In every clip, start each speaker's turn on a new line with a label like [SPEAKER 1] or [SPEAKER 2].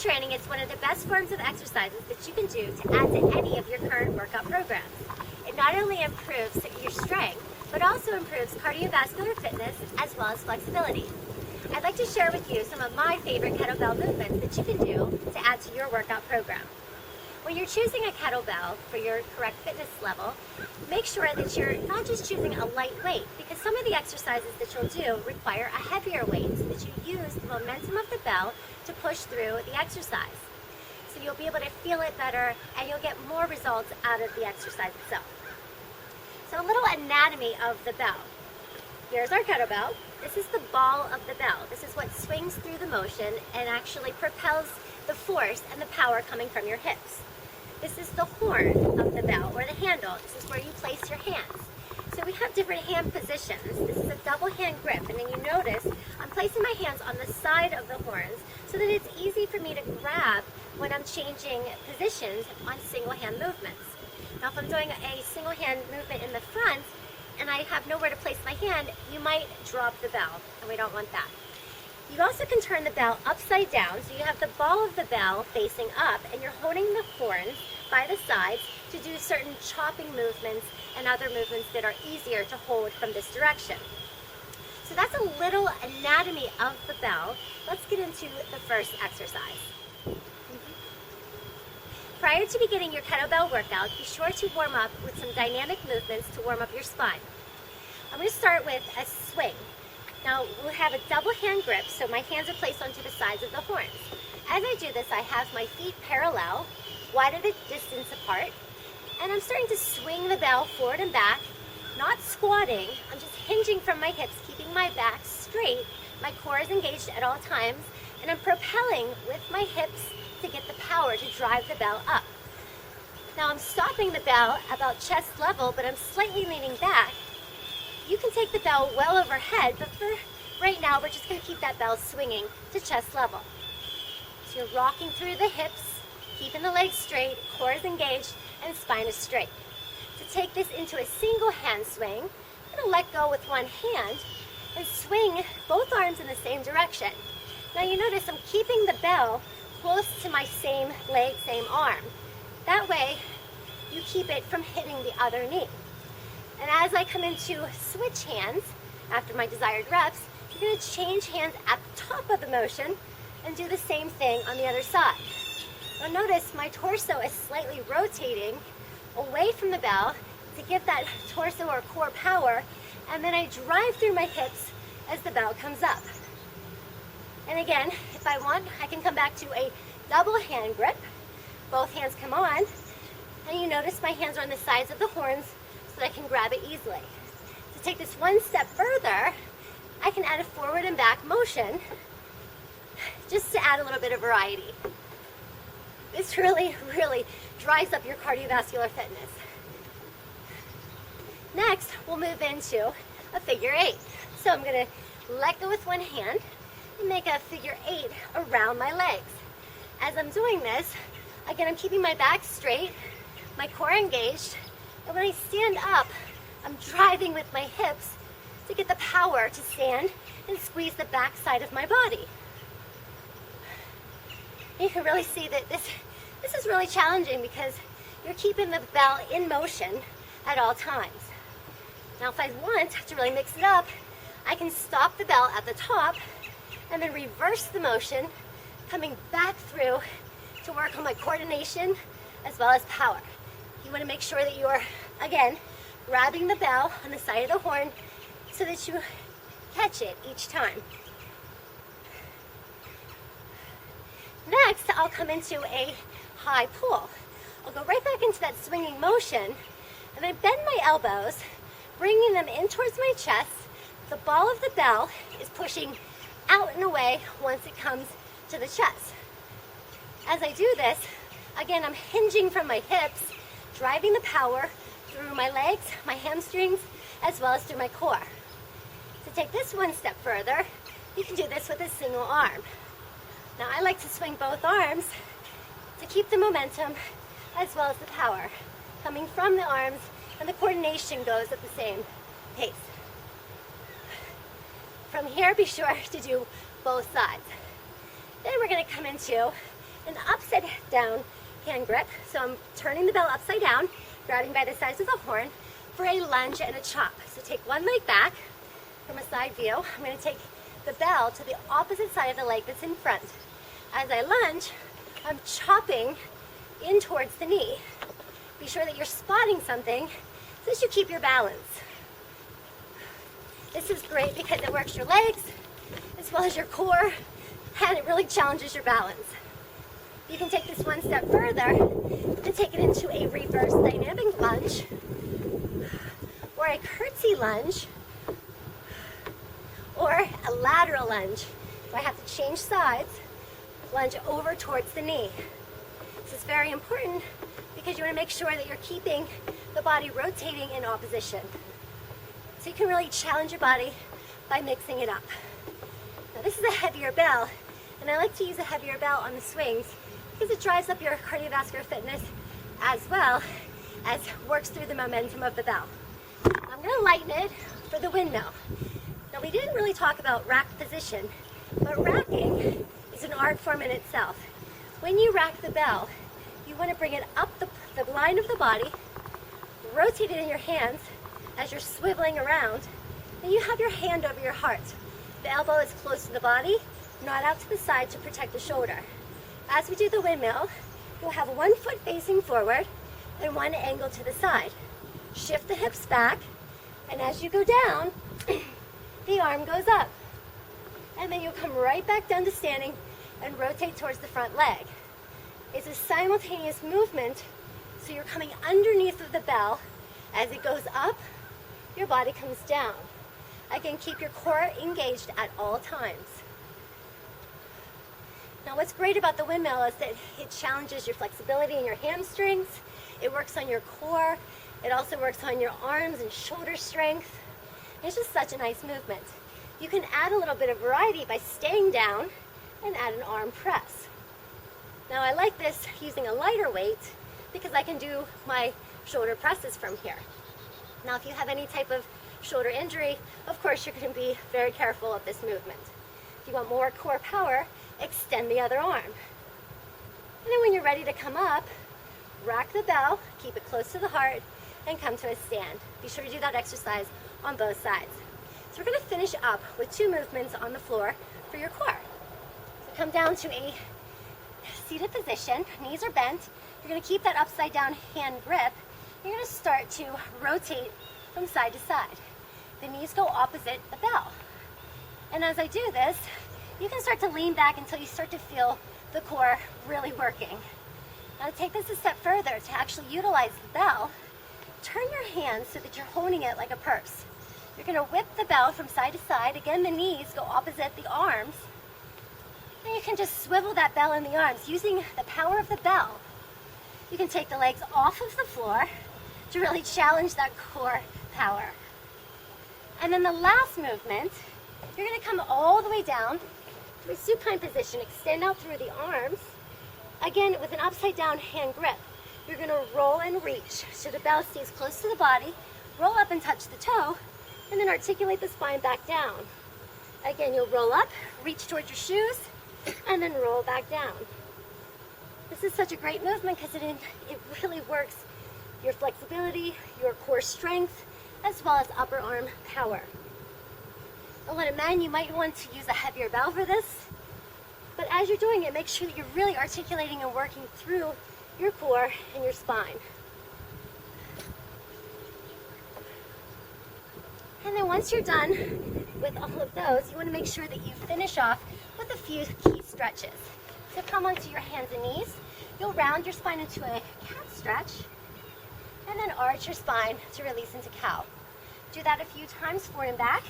[SPEAKER 1] training is one of the best forms of exercises that you can do to add to any of your current workout programs. It not only improves your strength, but also improves cardiovascular fitness as well as flexibility. I'd like to share with you some of my favorite kettlebell movements that you can do to add to your workout program. When you're choosing a kettlebell for your correct fitness level, make sure that you're not just choosing a light weight, because some of the exercises that you'll do require a heavier weight so that you use the momentum of the bell to push through the exercise. So you'll be able to feel it better and you'll get more results out of the exercise itself. So a little anatomy of the bell. Here's our kettlebell. This is the ball of the bell. This is what swings through the motion and actually propels the force and the power coming from your hips. This is the horn of the bell, or the handle. This is where you place your hands. So we have different hand positions. This is a double hand grip, and then you notice I'm placing my hands on the side of the horns so that it's easy for me to grab when I'm changing positions on single hand movements. Now if I'm doing a single hand movement in the front and I have nowhere to place my hand, you might drop the bell, and we don't want that. You also can turn the bell upside down, so you have the ball of the bell facing up and you're holding the horns by the sides to do certain chopping movements and other movements that are easier to hold from this direction. So that's a little anatomy of the bell. Let's get into the first exercise. Prior to beginning your kettlebell workout, be sure to warm up with some dynamic movements to warm up your spine. I'm going to start with a swing. Now we'll have a double hand grip, so my hands are placed onto the sides of the horns. As I do this, I have my feet parallel, wide at a distance apart, and I'm starting to swing the bell forward and back, not squatting. I'm just hinging from my hips, keeping my back straight. My core is engaged at all times, and I'm propelling with my hips to get the power to drive the bell up. Now I'm stopping the bell about chest level, but I'm slightly leaning back. You can take the bell well overhead, but for right now, we're just going to keep that bell swinging to chest level. So you're rocking through the hips, keeping the legs straight, core is engaged, and spine is straight. To take this into a single hand swing, I'm going to let go with one hand and swing both arms in the same direction. Now you notice I'm keeping the bell close to my same leg, same arm. That way, you keep it from hitting the other knee. And as I come into switch hands, after my desired reps, you're going to change hands at the top of the motion and do the same thing on the other side. Now notice my torso is slightly rotating away from the bell to give that torso or core power, and then I drive through my hips as the bell comes up. And again, if I want, I can come back to a double hand grip. Both hands come on, and you notice my hands are on the sides of the horns so that I can grab it easily. To take this one step further, I can add a forward and back motion just to add a little bit of variety. This really drives up your cardiovascular fitness. Next, we'll move into a figure eight. So I'm going to let go with one hand and make a figure eight around my legs. As I'm doing this, again, I'm keeping my back straight, my core engaged, and when I stand up, I'm driving with my hips to get the power to stand and squeeze the back side of my body. You can really see that this is really challenging because you're keeping the bell in motion at all times. Now if I want to really mix it up, I can stop the bell at the top and then reverse the motion, coming back through to work on my coordination as well as power. You want to make sure that you're, again, grabbing the bell on the side of the horn so that you catch it each time. Next, I'll come into a high pull. I'll go right back into that swinging motion, and I bend my elbows, bringing them in towards my chest. The ball of the bell is pushing out and away once it comes to the chest. As I do this, again, I'm hinging from my hips, driving the power through my legs, my hamstrings, as well as through my core. To take this one step further, you can do this with a single arm. Now I like to swing both arms to keep the momentum as well as the power coming from the arms, and the coordination goes at the same pace. From here, be sure to do both sides. Then we're going to come into an upside down hand grip. So I'm turning the bell upside down, grabbing by the sides of the horn for a lunge and a chop. So take one leg back from a side view. I'm going to take the bell to the opposite side of the leg that's in front. As I lunge, I'm chopping in towards the knee. Be sure that you're spotting something so that you keep your balance. This is great because it works your legs as well as your core, and it really challenges your balance. You can take this one step further and take it into a reverse dynamic lunge or a curtsy lunge or a lateral lunge. So I have to change sides, lunge over towards the knee. This is very important because you want to make sure that you're keeping the body rotating in opposition. So you can really challenge your body by mixing it up. Now this is a heavier bell, and I like to use a heavier bell on the swings because it drives up your cardiovascular fitness as well as works through the momentum of the bell. I'm going to lighten it for the windmill. Now we didn't really talk about rack position, but racking is an art form in itself. When you rack the bell, you want to bring it up the line of the body, rotate it in your hands as you're swiveling around, and you have your hand over your heart. The elbow is close to the body, not out to the side to protect the shoulder. As we do the windmill, you'll have one foot facing forward and one angle to the side. Shift the hips back, and as you go down, the arm goes up. And then you'll come right back down to standing and rotate towards the front leg. It's a simultaneous movement, so you're coming underneath of the bell. As it goes up, your body comes down. Again, keep your core engaged at all times. Now what's great about the windmill is that it challenges your flexibility in your hamstrings, it works on your core, it also works on your arms and shoulder strength. It's just such a nice movement. You can add a little bit of variety by staying down and add an arm press. Now I like this using a lighter weight because I can do my shoulder presses from here. Now if you have any type of shoulder injury, of course you're going to be very careful of this movement. If you want more core power, extend the other arm. And then when you're ready to come up, rack the bell, keep it close to the heart, and come to a stand. Be sure to do that exercise on both sides. So we're going to finish up with 2 movements on the floor for your core. So come down to a seated position, knees are bent. You're going to keep that upside down hand grip. You're going to start to rotate from side to side. The knees go opposite the bell. And as I do this, you can start to lean back until you start to feel the core really working. Now to take this a step further, to actually utilize the bell, turn your hands so that you're holding it like a purse. You're going to whip the bell from side to side. Again, the knees go opposite the arms. And you can just swivel that bell in the arms using the power of the bell. You can take the legs off of the floor to really challenge that core power. And then the last movement, you're going to come all the way down to a supine position, extend out through the arms. Again, with an upside down hand grip, you're going to roll and reach so the bell stays close to the body, roll up and touch the toe, and then articulate the spine back down. Again, you'll roll up, reach towards your shoes, and then roll back down. This is such a great movement because it really works your flexibility, your core strength, as well as upper arm power. A lot of men, you might want to use a heavier bell for this, but as you're doing it, make sure that you're really articulating and working through your core and your spine. And then once you're done with all of those, you want to make sure that you finish off with a few key stretches. So come onto your hands and knees. You'll round your spine into a cat stretch, and then arch your spine to release into cow. Do that a few times forward and back.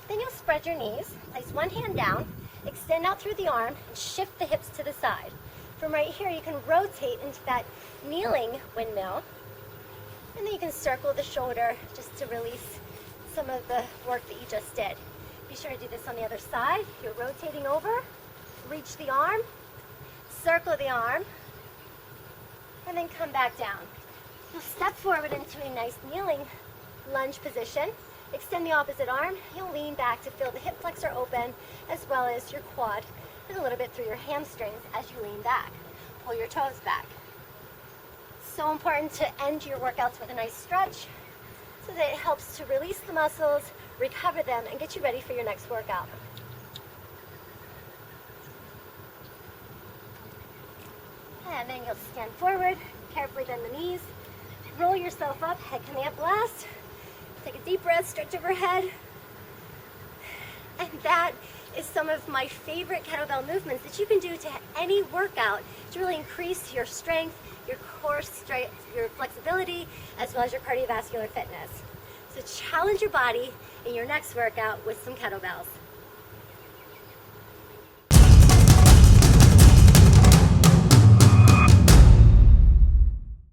[SPEAKER 1] Then you'll spread your knees, place one hand down, extend out through the arm, and shift the hips to the side. From right here, you can rotate into that kneeling windmill, and then you can circle the shoulder just to release some of the work that you just did. Be sure to do this on the other side. You're rotating over, reach the arm, circle the arm, and then come back down. You'll step forward into a nice kneeling lunge position. Extend the opposite arm. You'll lean back to feel the hip flexor open, as well as your quad, and a little bit through your hamstrings as you lean back. pull your toes back. So important to end your workouts with a nice stretch so that it helps to release the muscles, recover them, and get you ready for your next workout. And then you'll stand forward, carefully bend the knees, roll yourself up, head coming up last. Take a deep breath, stretch overhead. And that is some of my favorite kettlebell movements that you can do to any workout to really increase your strength, your core strength, your flexibility, as well as your cardiovascular fitness. So challenge your body in your next workout with some kettlebells.